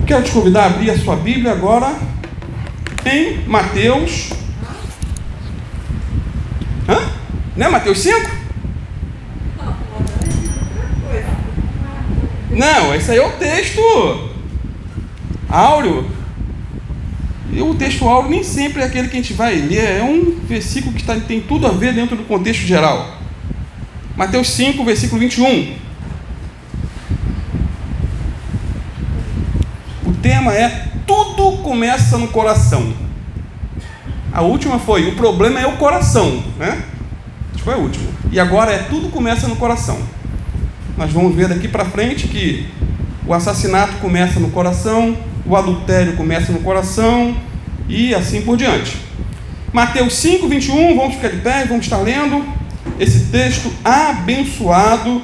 Quero te convidar a abrir a sua Bíblia agora em Mateus. Não é Mateus 5? Não, esse aí é o texto áureo. E o texto áureo nem sempre é aquele que a gente vai ler. É um versículo que tem tudo a ver dentro do contexto geral. Mateus 5, versículo 21. O tema é: tudo começa no coração. A última foi: o problema é o coração, né? Acho que foi a última. E agora é: tudo começa no coração. Nós vamos ver daqui para frente que o assassinato começa no coração, o adultério começa no coração e assim por diante. Mateus 5, 21, vamos ficar de pé e vamos estar lendo esse texto abençoado,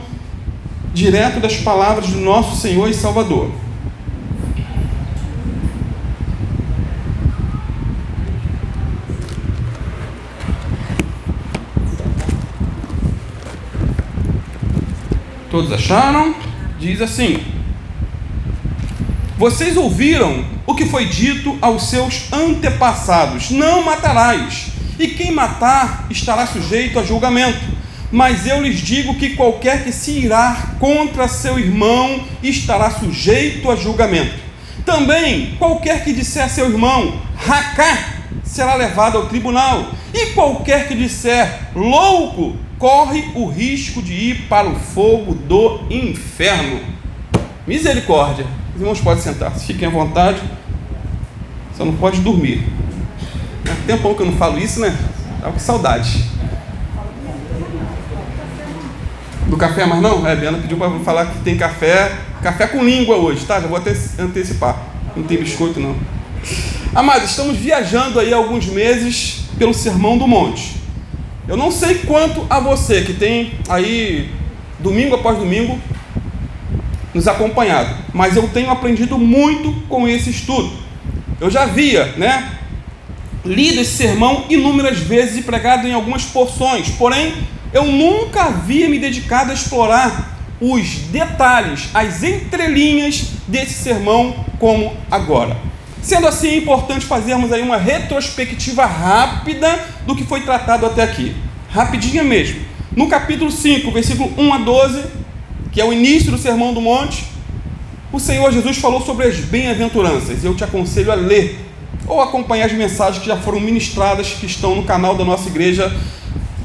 direto das palavras do nosso Senhor e Salvador. Todos acharam? Diz assim: vocês ouviram o que foi dito aos seus antepassados: não matarás, e quem matar estará sujeito a julgamento. Mas eu lhes digo que qualquer que se irar contra seu irmão estará sujeito a julgamento. Também qualquer que disser a seu irmão racá será levado ao tribunal, e qualquer que disser louco corre o risco de ir para o fogo do inferno. Misericórdia. Os irmãos podem sentar-se, fiquem à vontade. Só não pode dormir. Há tempão que eu não falo isso, né? Tava com saudade. Do café, mas não? A Diana pediu para falar que tem café com língua hoje, tá? Já vou até antecipar. Não tem biscoito, não. Amados, estamos viajando aí há alguns meses pelo Sermão do Monte. Eu não sei quanto a você que tem aí domingo após domingo nos acompanhado, mas eu tenho aprendido muito com esse estudo. Eu já havia, lido esse sermão inúmeras vezes e pregado em algumas porções, porém eu nunca havia me dedicado a explorar os detalhes, as entrelinhas desse sermão como agora. Sendo assim, é importante fazermos aí uma retrospectiva rápida do que foi tratado até aqui. Rapidinha mesmo. No capítulo 5, versículo 1 a 12, que é o início do Sermão do Monte, o Senhor Jesus falou sobre as bem-aventuranças. Eu te aconselho a ler ou acompanhar as mensagens que já foram ministradas, que estão no canal da nossa Igreja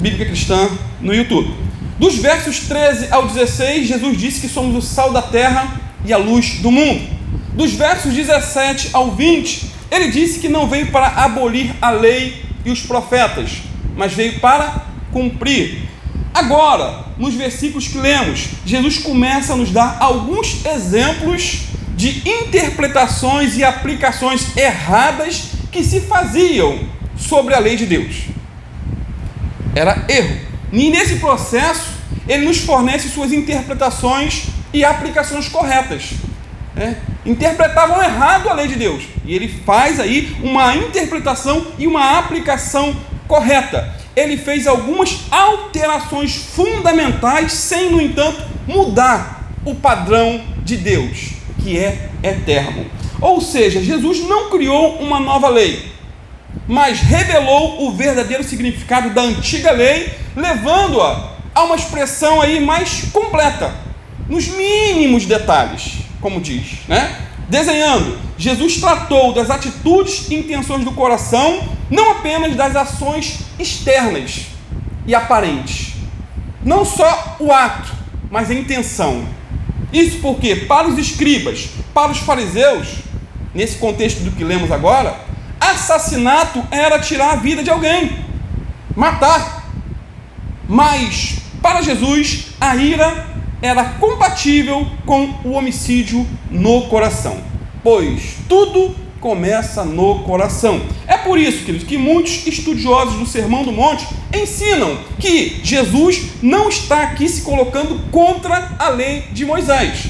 Bíblica Cristã no YouTube. Dos versos 13 ao 16, Jesus disse que somos o sal da terra e a luz do mundo. Dos versos 17 ao 20, ele disse que não veio para abolir a lei e os profetas, mas veio para cumprir. Agora, nos versículos que lemos, Jesus começa a nos dar alguns exemplos de interpretações e aplicações erradas que se faziam sobre a lei de Deus. Era erro. E nesse processo, ele nos fornece suas interpretações e aplicações corretas. Interpretavam errado a lei de Deus, e ele faz aí uma interpretação e uma aplicação correta. Ele fez algumas alterações fundamentais, sem, no entanto, mudar o padrão de Deus, que é eterno. Ou seja, Jesus não criou uma nova lei, mas revelou o verdadeiro significado da antiga lei, levando-a a uma expressão aí mais completa, nos mínimos detalhes, como diz, Desenhando, Jesus tratou das atitudes e intenções do coração, não apenas das ações externas e aparentes. Não só o ato, mas a intenção. Isso porque, para os escribas, para os fariseus, nesse contexto do que lemos agora, assassinato era tirar a vida de alguém, matar. Mas, para Jesus, a ira era compatível com o homicídio no coração, pois tudo começa no coração. É por isso, queridos, que muitos estudiosos do Sermão do Monte ensinam que Jesus não está aqui se colocando contra a lei de Moisés.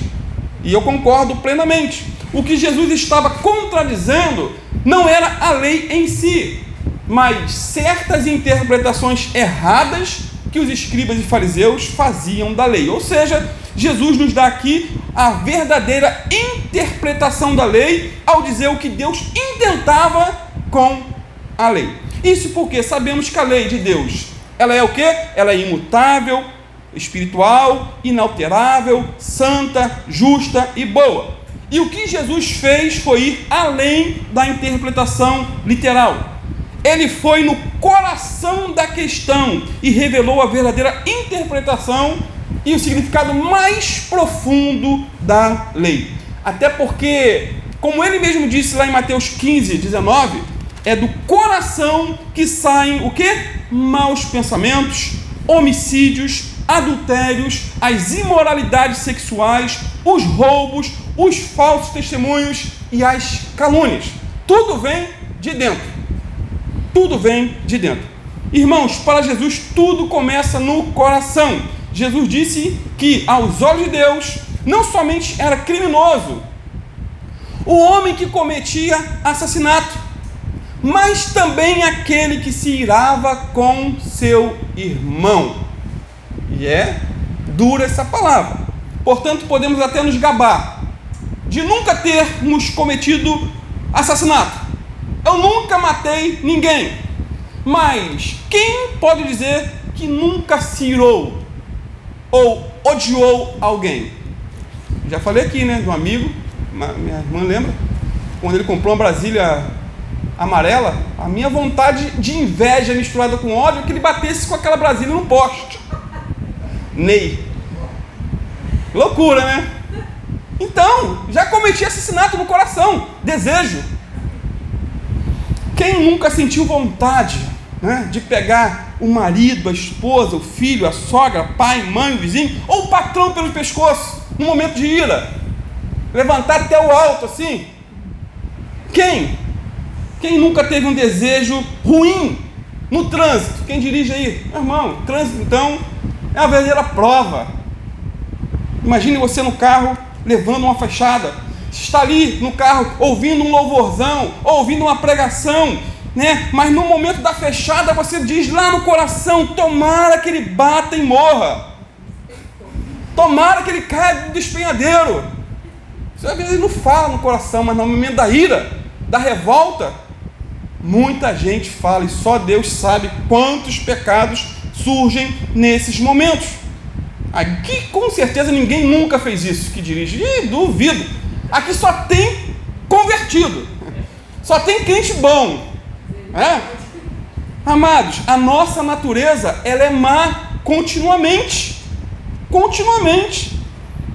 E eu concordo plenamente. O que Jesus estava contradizendo não era a lei em si, mas certas interpretações erradas que os escribas e fariseus faziam da lei. Ou seja, Jesus nos dá aqui a verdadeira interpretação da lei ao dizer o que Deus intentava com a lei. Isso porque sabemos que a lei de Deus, ela é o quê? Ela é imutável, espiritual, inalterável, santa, justa e boa. E o que Jesus fez foi ir além da interpretação literal. Ele foi no coração da questão e revelou a verdadeira interpretação e o significado mais profundo da lei. Até porque, como ele mesmo disse lá em Mateus 15, 19, é do coração que saem o quê? Maus pensamentos, homicídios, adultérios, as imoralidades sexuais, os roubos, os falsos testemunhos e as calúnias. Tudo vem de dentro. Tudo vem de dentro. Irmãos, para Jesus tudo começa no coração. Jesus disse que aos olhos de Deus não somente era criminoso o homem que cometia assassinato, mas também aquele que se irava com seu irmão. E é dura essa palavra. Portanto, podemos até nos gabar de nunca termos cometido assassinato. Eu nunca matei ninguém. Mas quem pode dizer que nunca se irou ou odiou alguém? Já falei aqui, né, de um amigo, minha irmã lembra, quando ele comprou uma Brasília amarela, a minha vontade de inveja misturada com ódio é que ele batesse com aquela Brasília no poste. Ney. Loucura, né? Então, já cometi assassinato no coração, desejo. Quem nunca sentiu vontade, né, de pegar o marido, a esposa, o filho, a sogra, pai, mãe, o vizinho, ou o patrão pelo pescoço, no momento de ira, levantar até o alto assim? Quem nunca teve um desejo ruim no trânsito? Quem dirige aí? Meu irmão, trânsito então é a verdadeira prova. Imagine você no carro levando uma fechada. Está ali no carro ouvindo um louvorzão, ouvindo uma pregação, né? Mas no momento da fechada você diz lá no coração: tomara que ele bata e morra, tomara que ele caia do despenhadeiro. Você às vezes não fala no coração, mas no momento da ira, da revolta, muita gente fala, e só Deus sabe quantos pecados surgem nesses momentos. Aqui com certeza ninguém nunca fez isso que dirige. Duvido. Aqui só tem convertido, só tem crente bom, né? Amados, a nossa natureza, ela é má continuamente.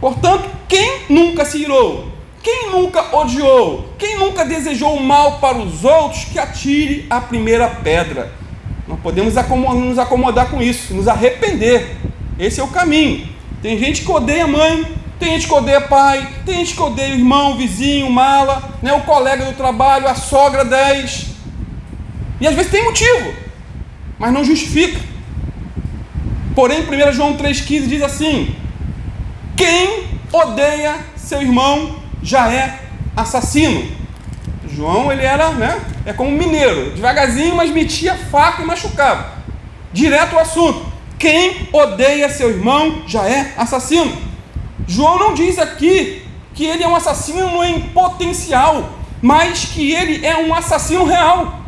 Portanto, quem nunca se irou, quem nunca odiou, quem nunca desejou o mal para os outros, que atire a primeira pedra. Não podemos nos acomodar com isso, nos arrepender. Esse é o caminho. Tem gente que odeia a mãe, tem gente que odeia pai, tem gente que odeia o irmão, o vizinho, o mala, né, o colega do trabalho, a sogra 10. E às vezes tem motivo, mas não justifica. Porém, 1 João 3,15 diz assim: quem odeia seu irmão já é assassino. João, ele era, né, é como um mineiro, devagarzinho, mas metia faca e machucava. Direto ao assunto: quem odeia seu irmão já é assassino. João não diz aqui que ele é um assassino em potencial, mas que ele é um assassino real.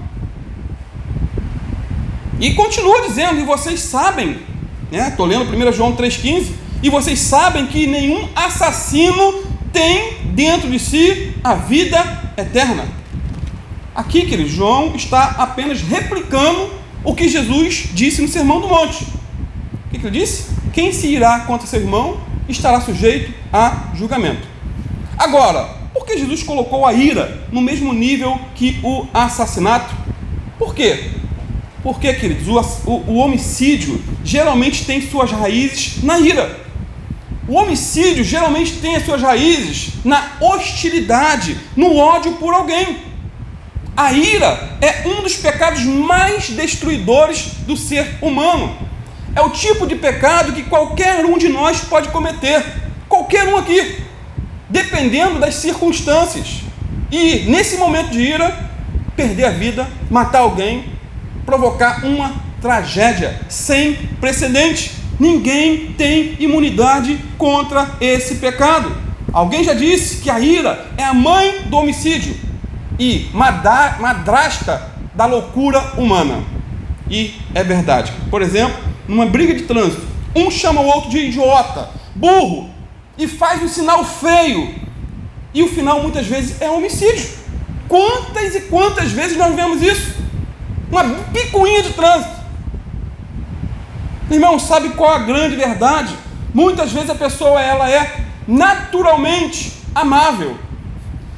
E continua dizendo, e vocês sabem, né? Estou lendo 1 João 3,15, e vocês sabem que nenhum assassino tem dentro de si a vida eterna. Aqui, querido, João está apenas replicando o que Jesus disse no Sermão do Monte. O que ele disse? Quem se irá contra seu irmão estará sujeito a julgamento. Agora, por que Jesus colocou a ira no mesmo nível que o assassinato? Por quê? Porque, queridos, o homicídio geralmente tem suas raízes na ira. O homicídio geralmente tem as suas raízes na hostilidade, no ódio por alguém. A ira é um dos pecados mais destruidores do ser humano. É o tipo de pecado que qualquer um de nós pode cometer, qualquer um aqui, dependendo das circunstâncias. E nesse momento de ira, perder a vida, matar alguém, provocar uma tragédia sem precedente. Ninguém tem imunidade contra esse pecado. Alguém já disse que a ira é a mãe do homicídio e madrasta da loucura humana. E é verdade. Por exemplo, numa briga de trânsito, um chama o outro de idiota, burro, e faz um sinal feio. E o final, muitas vezes, é homicídio. Quantas e quantas vezes nós vemos isso? Uma picuinha de trânsito. Irmão, sabe qual a grande verdade? Muitas vezes a pessoa ela é naturalmente amável.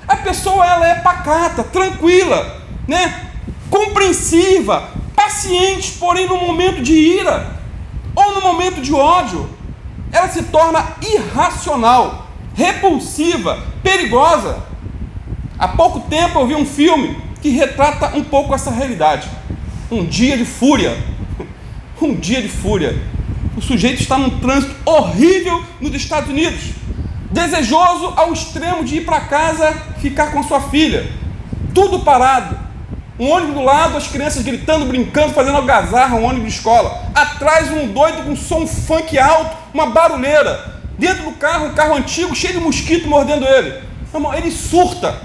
A pessoa ela é pacata, tranquila, né? Compreensiva, paciente, porém no momento de ira ou no momento de ódio, ela se torna irracional, repulsiva, perigosa. Há pouco tempo eu vi um filme que retrata um pouco essa realidade. Um dia de fúria. Um dia de fúria. O sujeito está num trânsito horrível nos Estados Unidos, desejoso ao extremo de ir para casa ficar com a sua filha. Tudo parado. Um ônibus do lado, as crianças gritando, brincando, fazendo algazarra, um ônibus de escola. Atrás um doido com som funk alto, uma barulheira. Dentro do carro, um carro antigo, cheio de mosquito mordendo ele. Ele surta.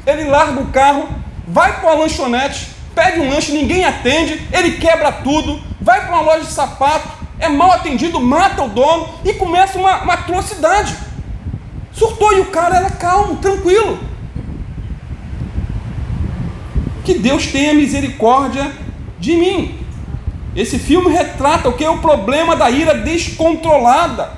Ele larga o carro, vai para uma lanchonete, pede um lanche, ninguém atende, ele quebra tudo, vai para uma loja de sapato, é mal atendido, mata o dono e começa uma atrocidade. Surtou e o cara era calmo, tranquilo. Que Deus tenha misericórdia de mim. Esse filme retrata o que é o problema da ira descontrolada.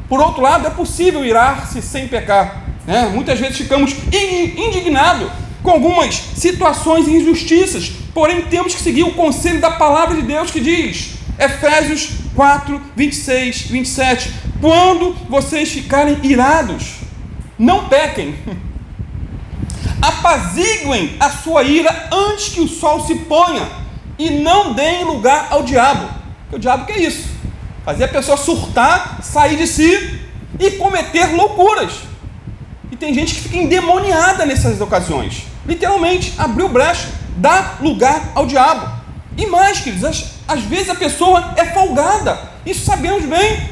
Por outro lado, é possível irar-se sem pecar, né? Muitas vezes ficamos indignados com algumas situações e injustiças, porém temos que seguir o conselho da palavra de Deus que diz, Efésios 4, 26, 27, quando vocês ficarem irados, não pequem, apaziguem a sua ira antes que o sol se ponha e não deem lugar ao diabo. Porque o diabo quer isso, fazer a pessoa surtar, sair de si e cometer loucuras. E tem gente que fica endemoniada nessas ocasiões, literalmente, abriu brecha, dá lugar ao diabo. E mais, queridos, às vezes a pessoa é folgada, isso sabemos bem,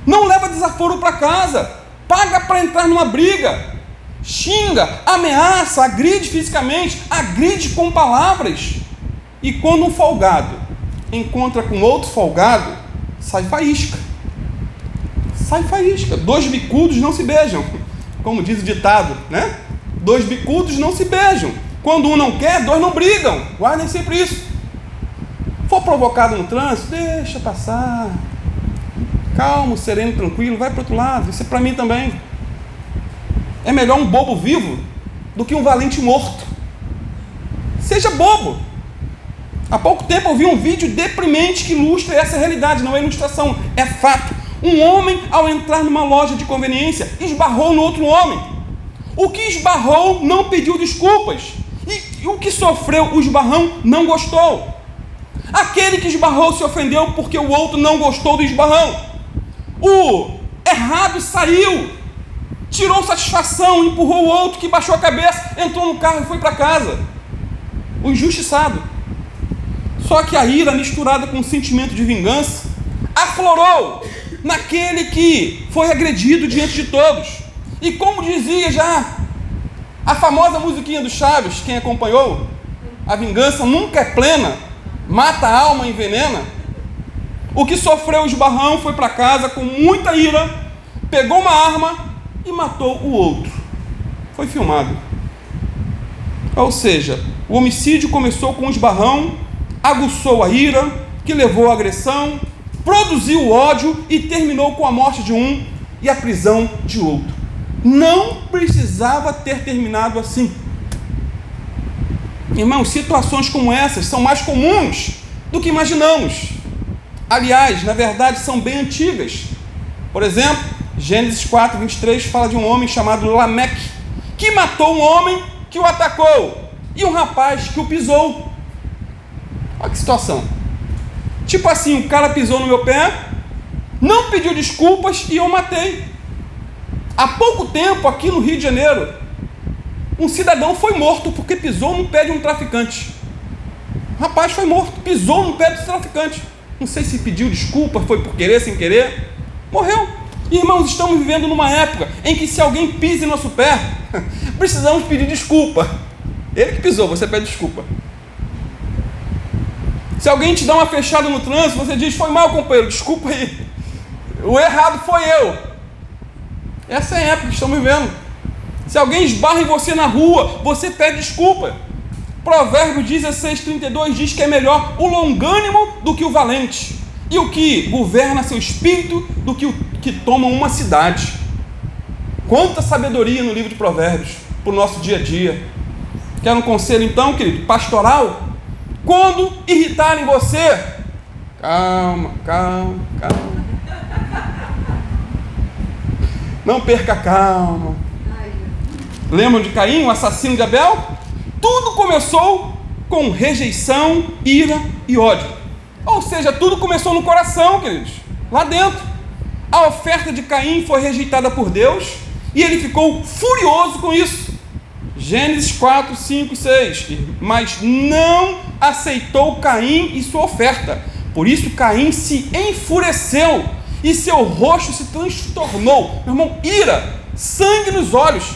não leva desaforo para casa, paga para entrar numa briga, xinga, ameaça, agride fisicamente, agride com palavras. E quando um folgado encontra com outro folgado, sai faísca. Sai faísca. Dois bicudos não se beijam, como diz o ditado, né? Dois bicudos não se beijam. Quando um não quer, dois não brigam. Guardem sempre isso. For provocado no trânsito, deixa passar. Calmo, sereno, tranquilo, vai para o outro lado. Isso é para mim também. É melhor um bobo vivo do que um valente morto. Seja bobo. Há pouco tempo eu vi um vídeo deprimente que ilustra essa realidade. Não é ilustração, é fato. Um homem, ao entrar numa loja de conveniência, esbarrou no outro homem. O que esbarrou não pediu desculpas. E o que sofreu o esbarrão não gostou. Aquele que esbarrou se ofendeu porque o outro não gostou do esbarrão. O errado saiu, tirou satisfação, empurrou o outro que baixou a cabeça, entrou no carro e foi para casa. O injustiçado. Só que a ira misturada com um sentimento de vingança aflorou naquele que foi agredido diante de todos. E como dizia já a famosa musiquinha do Chaves, quem acompanhou, a vingança nunca é plena, mata a alma e envenena. O que sofreu o esbarrão foi para casa com muita ira, pegou uma arma e matou o outro. Foi filmado. Ou seja, o homicídio começou com um esbarrão, aguçou a ira, que levou à agressão, produziu o ódio e terminou com a morte de um e a prisão de outro. Não precisava ter terminado assim. Irmãos, situações como essas são mais comuns do que imaginamos. Aliás, na verdade, são bem antigas. Por exemplo, Gênesis 4, 23 fala de um homem chamado Lameque, que matou um homem que o atacou e um rapaz que o pisou. Olha que situação. Tipo assim, o cara pisou no meu pé, não pediu desculpas e eu matei. Há pouco tempo, aqui no Rio de Janeiro, um cidadão foi morto porque pisou no pé de um traficante. O rapaz foi morto, pisou no pé do traficante. Não sei se pediu desculpa, foi por querer, sem querer. Morreu. Irmãos, estamos vivendo numa época em que se alguém pisa em nosso pé, precisamos pedir desculpa. Ele que pisou, você pede desculpa. Se alguém te dá uma fechada no trânsito, você diz: foi mal, companheiro, desculpa aí. O errado foi eu. Essa é a época que estamos vivendo. Se alguém esbarra em você na rua, você pede desculpa. Provérbios 16:32 diz que é melhor o longânimo do que o valente, e o que governa seu espírito do que o que toma uma cidade. Quanta sabedoria no livro de Provérbios para o nosso dia a dia. Quer um conselho então, querido, pastoral? Quando irritarem você, calma. Não perca a calma. Lembram de Caim, o assassino de Abel? Tudo começou com rejeição, ira e ódio. Ou seja, tudo começou no coração, queridos, lá dentro. A oferta de Caim foi rejeitada por Deus e ele ficou furioso com isso. Gênesis 4, 5 e 6. Mas não aceitou Caim e sua oferta. Por isso Caim se enfureceu e seu rosto se transtornou. Meu irmão, ira, sangue nos olhos,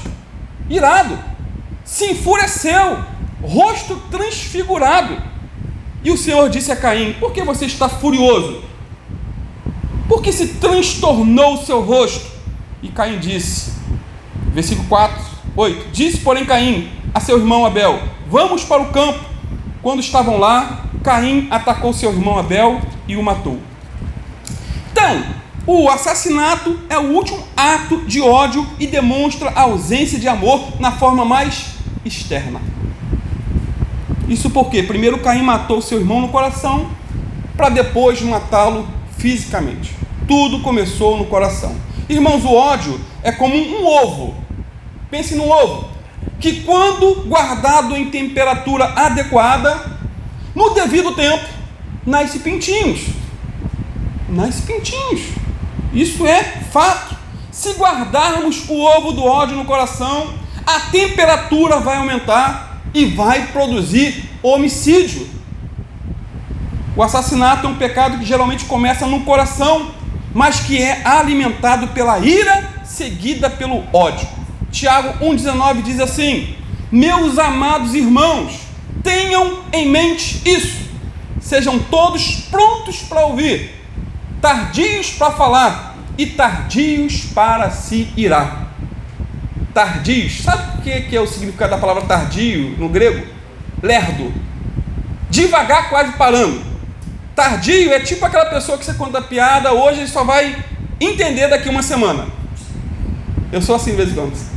irado, se enfureceu, rosto transfigurado. E o Senhor disse a Caim: por que você está furioso? Por que se transtornou o seu rosto? E Caim disse, versículo 8: disse, porém, Caim a seu irmão Abel: vamos para o campo. Quando estavam lá, Caim atacou seu irmão Abel e o matou. Então, o assassinato é o último ato de ódio e demonstra a ausência de amor na forma mais externa. Isso porque primeiro Caim matou seu irmão no coração, para depois matá-lo fisicamente. Tudo começou no coração. Irmãos, o ódio é como um ovo. Pense num ovo, que quando guardado em temperatura adequada, no devido tempo, nasce pintinhos. Isso é fato. Se guardarmos o ovo do ódio no coração, a temperatura vai aumentar e vai produzir homicídio. O assassinato é um pecado que geralmente começa no coração, mas que é alimentado pela ira, seguida pelo ódio. Tiago 1,19 diz assim: meus amados irmãos, tenham em mente isso, sejam todos prontos para ouvir, tardios para falar e tardios para se irar. Tardios, sabe o que é o significado da palavra tardio no grego? Lerdo, devagar, quase parando. Tardio é tipo aquela pessoa que você conta piada hoje e só vai entender daqui uma semana. Eu sou assim de vez em quando.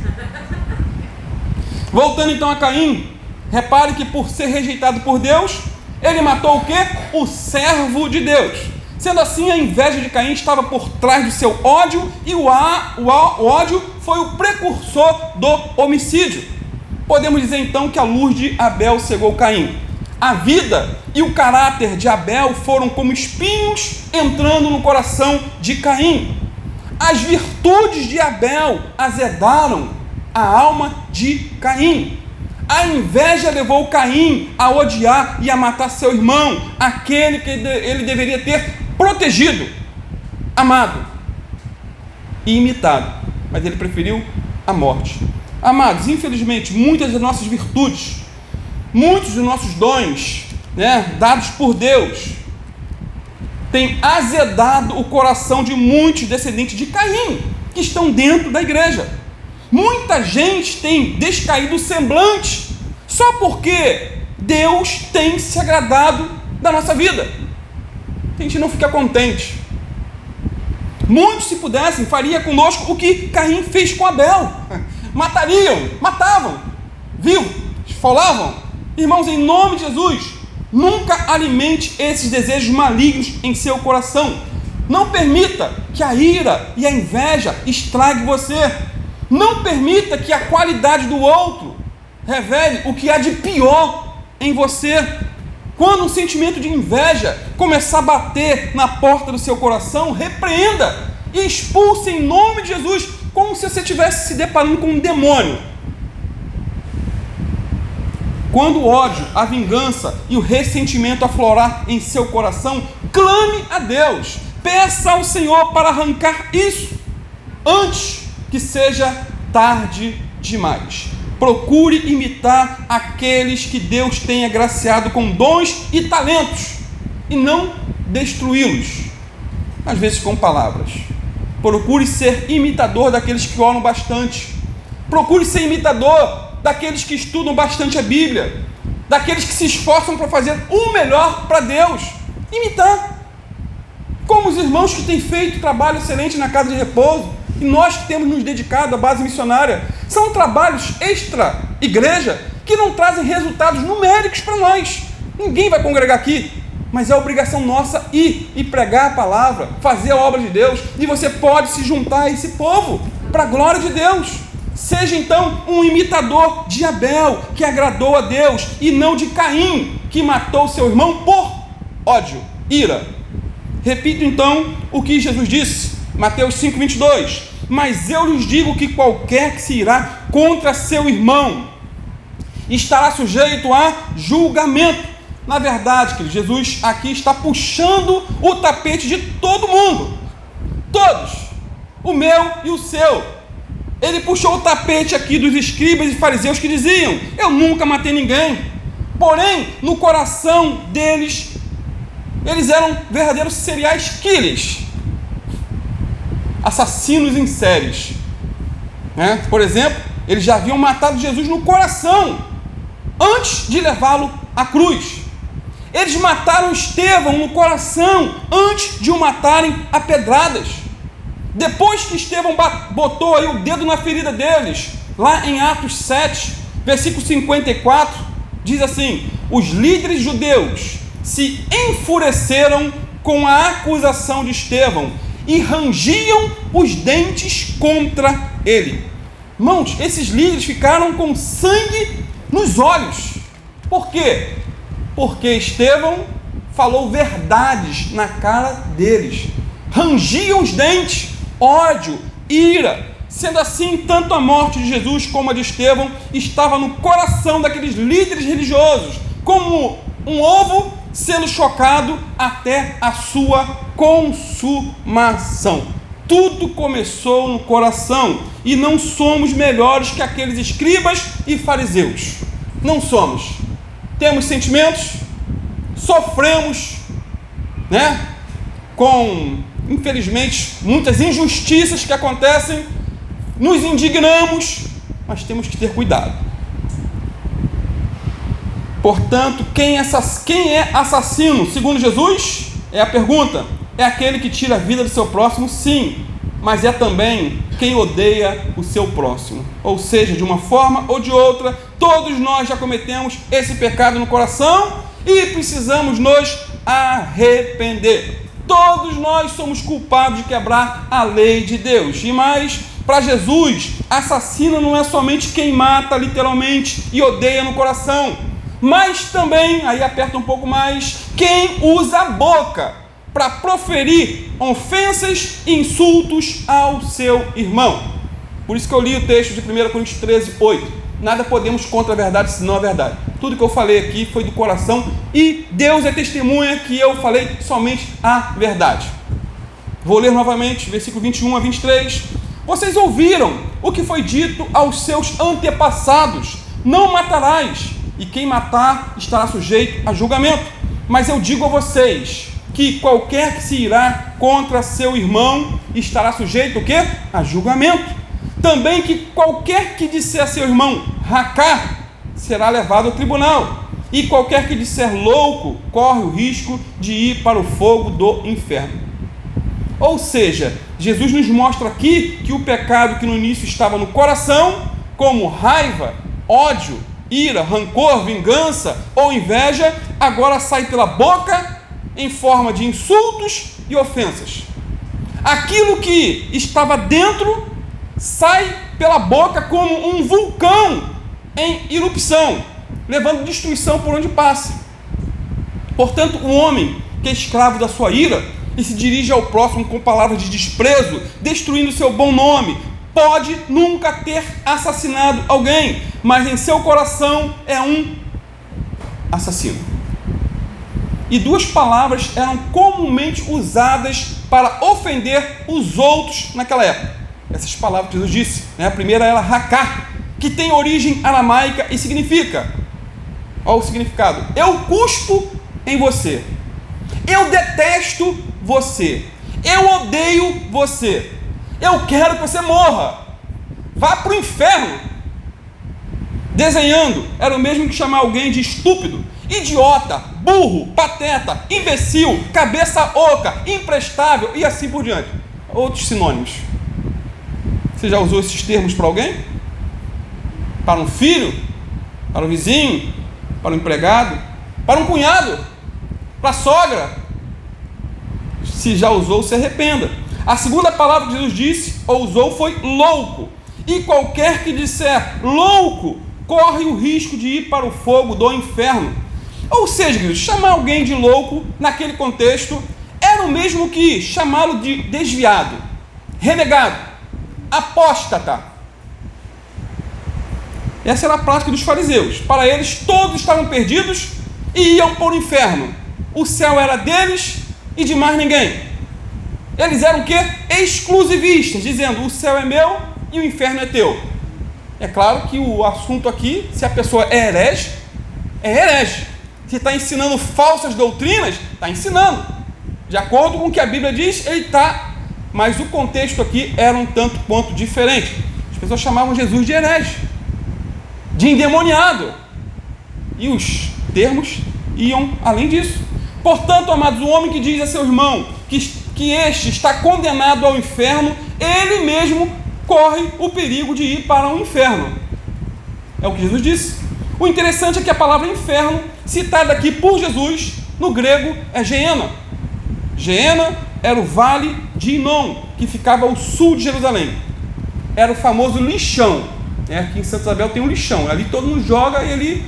Voltando então a Caim, repare que por ser rejeitado por Deus, ele matou o quê? O servo de Deus. Sendo assim, a inveja de Caim estava por trás do seu ódio, e o ódio foi o precursor do homicídio. Podemos dizer então que a luz de Abel cegou Caim. A vida e o caráter de Abel foram como espinhos entrando no coração de Caim. As virtudes de Abel azedaram a alma de Caim. A inveja levou Caim a odiar e a matar seu irmão, aquele que ele deveria ter protegido, amado e imitado, mas ele preferiu a morte. Amados, infelizmente, muitas das nossas virtudes, muitos dos nossos dons, dados por Deus, têm azedado o coração de muitos descendentes de Caim, que estão dentro da igreja. Muita gente tem descaído o semblante, só porque Deus tem se agradado da nossa vida. A gente não fica contente. Muitos, se pudessem, faria conosco o que Caim fez com Abel. Matavam, vivo, esfolavam. Irmãos, em nome de Jesus, nunca alimente esses desejos malignos em seu coração. Não permita que a ira e a inveja estrague você. Não permita que a qualidade do outro revele o que há de pior em você. Quando um sentimento de inveja começar a bater na porta do seu coração, repreenda e expulse em nome de Jesus, como se você estivesse se deparando com um demônio. Quando o ódio, a vingança e o ressentimento aflorar em seu coração, clame a Deus, peça ao Senhor para arrancar isso, antes que seja tarde demais. Procure imitar aqueles que Deus tem agraciado com dons e talentos, e não destruí-los, às vezes com palavras. Procure ser imitador daqueles que oram bastante. Procure ser imitador daqueles que estudam bastante a Bíblia, daqueles que se esforçam para fazer o melhor para Deus. Imitar. Como os irmãos que têm feito trabalho excelente na casa de repouso, e nós que temos nos dedicado à base missionária. São trabalhos extra-igreja que não trazem resultados numéricos para nós. Ninguém vai congregar aqui, mas é obrigação nossa ir e pregar a palavra, fazer a obra de Deus, e você pode se juntar a esse povo, para a glória de Deus. Seja então um imitador de Abel, que agradou a Deus, e não de Caim, que matou seu irmão por ódio, ira. Repito então o que Jesus disse, Mateus 5:22, mas eu lhes digo que qualquer que se irá contra seu irmão estará sujeito a julgamento. Na verdade, que Jesus aqui está puxando o tapete de todo mundo, todos, o meu e o seu. Ele puxou o tapete aqui dos escribas e fariseus que diziam: eu nunca matei ninguém. Porém, no coração deles, eles eram verdadeiros serial killers, assassinos em séries. Por exemplo, eles já haviam matado Jesus no coração, antes de levá-lo à cruz. Eles mataram Estevão no coração, antes de o matarem a pedradas. Depois que Estevão botou aí o dedo na ferida deles, lá em Atos 7, versículo 54, diz assim: os líderes judeus se enfureceram com a acusação de Estevão e rangiam os dentes contra ele. Irmãos, esses líderes ficaram com sangue nos olhos. Por quê? Porque Estevão falou verdades na cara deles. Rangiam os dentes, ódio, ira. Sendo assim, tanto a morte de Jesus como a de Estevão estava no coração daqueles líderes religiosos, como um ovo sendo chocado até a sua consumação. Tudo começou no coração, e não somos melhores que aqueles escribas e fariseus. Não somos. Temos sentimentos, sofremos, com, infelizmente, muitas injustiças que acontecem, nos indignamos, mas temos que ter cuidado. Portanto, quem é assassino, segundo Jesus? É a pergunta. É aquele que tira a vida do seu próximo? Sim, mas é também quem odeia o seu próximo. Ou seja, de uma forma ou de outra, todos nós já cometemos esse pecado no coração e precisamos nos arrepender. Todos nós somos culpados de quebrar a lei de Deus. E mais, para Jesus, assassino não é somente quem mata literalmente e odeia no coração, mas também, aí aperta um pouco mais, quem usa a boca para proferir ofensas e insultos ao seu irmão. Por isso que eu li o texto de 1 Coríntios 13:8. Nada podemos contra a verdade, senão a verdade. Tudo que eu falei aqui foi do coração, e Deus é testemunha que eu falei somente a verdade. Vou ler novamente, versículo 21 a 23. Vocês ouviram o que foi dito aos seus antepassados: não matarás, e quem matar estará sujeito a julgamento. Mas eu digo a vocês que qualquer que se irá contra seu irmão estará sujeito o quê? A julgamento. Também que qualquer que disser a seu irmão racá será levado ao tribunal, e qualquer que disser louco corre o risco de ir para o fogo do inferno. Ou seja, Jesus nos mostra aqui que o pecado que no início estava no coração, como raiva, ódio, ira, rancor, vingança ou inveja, agora sai pela boca em forma de insultos e ofensas. Aquilo que estava dentro sai pela boca como um vulcão em erupção, levando destruição por onde passa. Portanto, o homem que é escravo da sua ira e se dirige ao próximo com palavras de desprezo, destruindo seu bom nome, pode nunca ter assassinado alguém, mas em seu coração é um assassino. E duas palavras eram comumente usadas para ofender os outros naquela época. Essas palavras que Jesus disse, né? A primeira era raká, que tem origem aramaica e significa, olha o significado: eu cuspo em você, eu detesto você, eu odeio você, eu quero que você morra, vá para o inferno. Desenhando, era o mesmo que chamar alguém de estúpido, idiota, burro, pateta, imbecil, cabeça oca, imprestável e assim por diante. Outros sinônimos. Você já usou esses termos para alguém? Para um filho? Para um vizinho? Para um empregado? Para um cunhado? Para a sogra? Se já usou, se arrependa. A segunda palavra que Jesus disse ou usou foi louco. E qualquer que disser louco corre o risco de ir para o fogo do inferno. Ou seja, queridos, chamar alguém de louco naquele contexto era o mesmo que chamá-lo de desviado, renegado, apóstata. Essa era a prática dos fariseus. Para eles, todos estavam perdidos e iam para o inferno. O céu era deles e de mais ninguém. Eles eram o quê? Exclusivistas, dizendo: o céu é meu e o inferno é teu. É claro que o assunto aqui, se a pessoa é herege, é herege. Se está ensinando falsas doutrinas, está ensinando. De acordo com o que a Bíblia diz, ele está. Mas o contexto aqui era um tanto quanto diferente. As pessoas chamavam Jesus de herege, de endemoniado. E os termos iam além disso. Portanto, amados, o homem que diz a seu irmão que este está condenado ao inferno, ele mesmo corre o perigo de ir para o inferno. É o que Jesus disse. O interessante é que a palavra inferno, citada aqui por Jesus, no grego é Geena. Geena era o vale de Inom, que ficava ao sul de Jerusalém. Era o famoso lixão. Aqui em Santa Isabel tem um lixão. Ali todo mundo joga e ali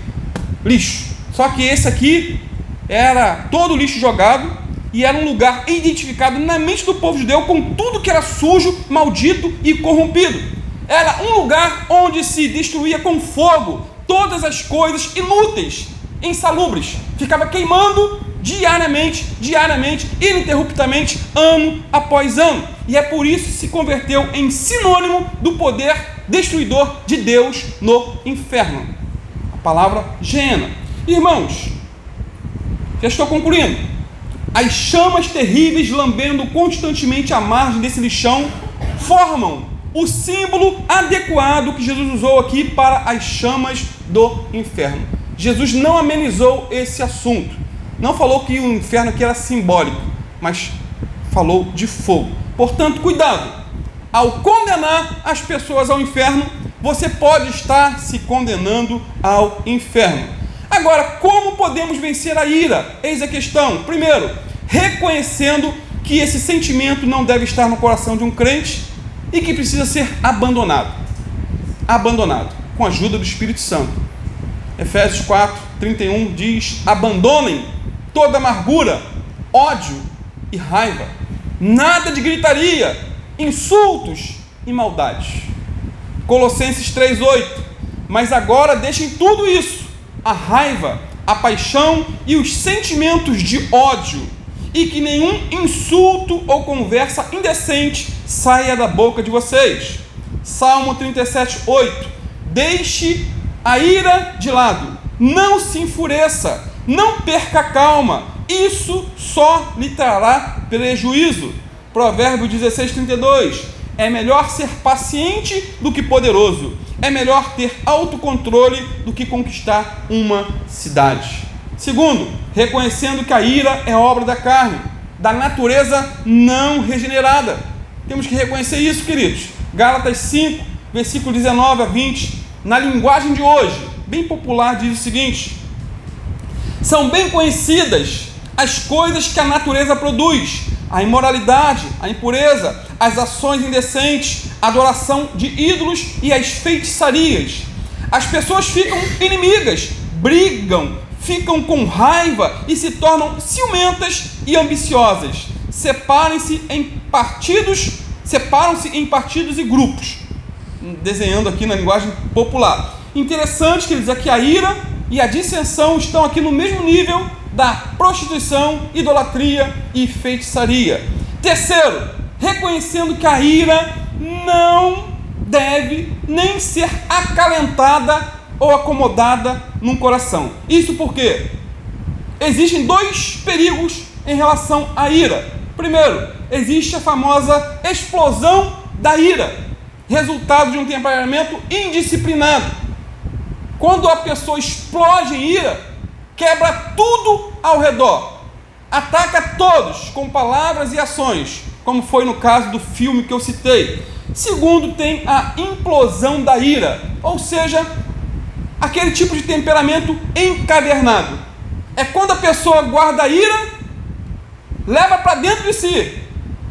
lixo. Só que esse aqui era todo lixo jogado e era um lugar identificado na mente do povo judeu com tudo que era sujo, maldito e corrompido. Era um lugar onde se destruía com fogo todas as coisas inúteis, insalubres. Ficava queimando diariamente, ininterruptamente, ano após ano. E é por isso que se converteu em sinônimo do poder destruidor de Deus no inferno. A palavra Geena. Irmãos, já estou concluindo. As chamas terríveis lambendo constantemente a margem desse lixão formam o símbolo adequado que Jesus usou aqui para as chamas do inferno. Jesus não amenizou esse assunto. Não falou que o inferno aqui era simbólico, mas falou de fogo. Portanto, cuidado. Ao condenar as pessoas ao inferno, você pode estar se condenando ao inferno. Agora, como podemos vencer a ira? Eis a questão. Primeiro, reconhecendo que esse sentimento não deve estar no coração de um crente e que precisa ser abandonado. Abandonado, com a ajuda do Espírito Santo. Efésios 4:31 diz: abandonem toda amargura, ódio e raiva. Nada de gritaria, insultos e maldades. Colossenses 3:8. Mas agora deixem tudo isso, a raiva, a paixão e os sentimentos de ódio, e que nenhum insulto ou conversa indecente saia da boca de vocês. Salmo 37:8. Deixe a ira de lado, não se enfureça, não perca a calma, isso só lhe trará prejuízo. Provérbio 16:32. É melhor ser paciente do que poderoso, é melhor ter autocontrole do que conquistar uma cidade. Segundo, reconhecendo que a ira é obra da carne, da natureza não regenerada. Temos que reconhecer isso, queridos. Gálatas 5, versículo 19 a 20, na linguagem de hoje, bem popular, diz o seguinte: são bem conhecidas as coisas que a natureza produz: a imoralidade, a impureza, as ações indecentes, a adoração de ídolos e as feitiçarias. As pessoas ficam inimigas, brigam, ficam com raiva e se tornam ciumentas e ambiciosas. Separam-se em partidos e grupos. Desenhando aqui na linguagem popular. Interessante que ele diz que a ira e a dissensão estão aqui no mesmo nível da prostituição, idolatria e feitiçaria. Terceiro, reconhecendo que a ira não deve nem ser acalentada ou acomodada num coração. Isso porque existem dois perigos em relação à ira. Primeiro, existe a famosa explosão da ira, resultado de um temperamento indisciplinado. Quando a pessoa explode em ira, quebra tudo ao redor, ataca todos com palavras e ações, como foi no caso do filme que eu citei. Segundo, tem a implosão da ira, ou seja, aquele tipo de temperamento encadernado. É quando a pessoa guarda a ira, leva para dentro de si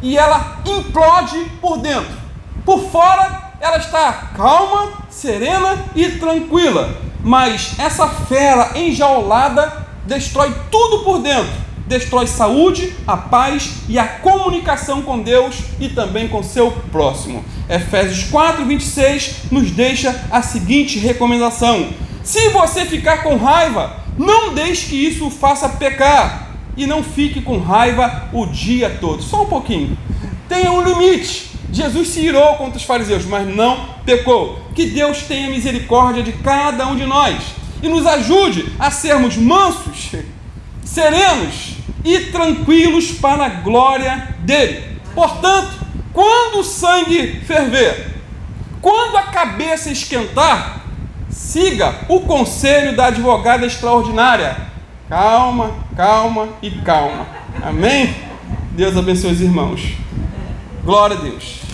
e ela implode por dentro. Por fora, ela está calma, serena e tranquila, mas essa fera enjaulada destrói tudo por dentro. Destrói saúde, a paz e a comunicação com Deus e também com seu próximo. Efésios 4:26 nos deixa a seguinte recomendação: se você ficar com raiva, não deixe que isso o faça pecar, e não fique com raiva o dia todo. Só um pouquinho. Tenha um limite. Jesus se irou contra os fariseus, mas não pecou. Que Deus tenha misericórdia de cada um de nós e nos ajude a sermos mansos, serenos e tranquilos para a glória dele. Portanto, quando o sangue ferver, quando a cabeça esquentar, siga o conselho da advogada extraordinária. Calma, calma e calma. Amém? Deus abençoe os irmãos. Glória a Deus.